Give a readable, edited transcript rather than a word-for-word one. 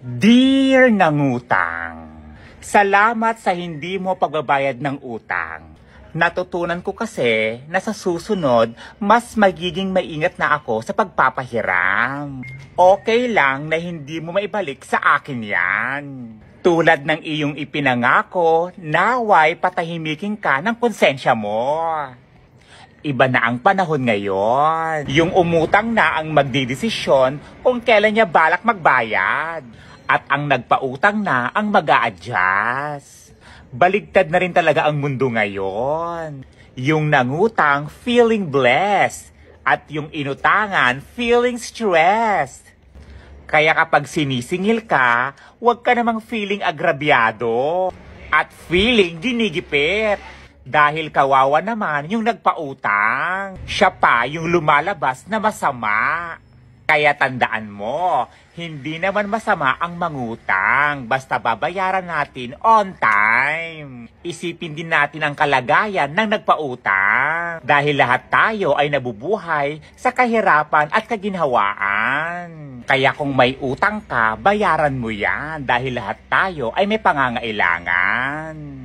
Dear nangutang, salamat sa hindi mo pagbabayad ng utang. Natutunan ko kasi na sa susunod, mas magiging maingat na ako sa pagpapahiram. Okay lang na hindi mo maibalik sa akin yan. Tulad ng iyong ipinangako, naway patahimikin ka ng konsensya mo. Iba na ang panahon ngayon. Yung umutang na ang magdidesisyon kung kailan niya balak magbayad. At ang nagpautang na ang mag-a-adjust. Baligtad na rin talaga ang mundo ngayon. Yung nangutang feeling blessed. At yung inutangan feeling stressed. Kaya kapag sinisingil ka, huwag ka namang feeling agrabyado. At feeling ginigipit. Dahil kawawa naman yung nagpautang. Siya pa yung lumalabas na masama. Kaya tandaan mo, hindi naman masama ang mangutang. Basta babayaran natin on time. Isipin din natin ang kalagayan ng nagpautang. Dahil lahat tayo ay nabubuhay sa kahirapan at kaginhawaan. Kaya kung may utang ka, bayaran mo yan. Dahil lahat tayo ay may pangangailangan.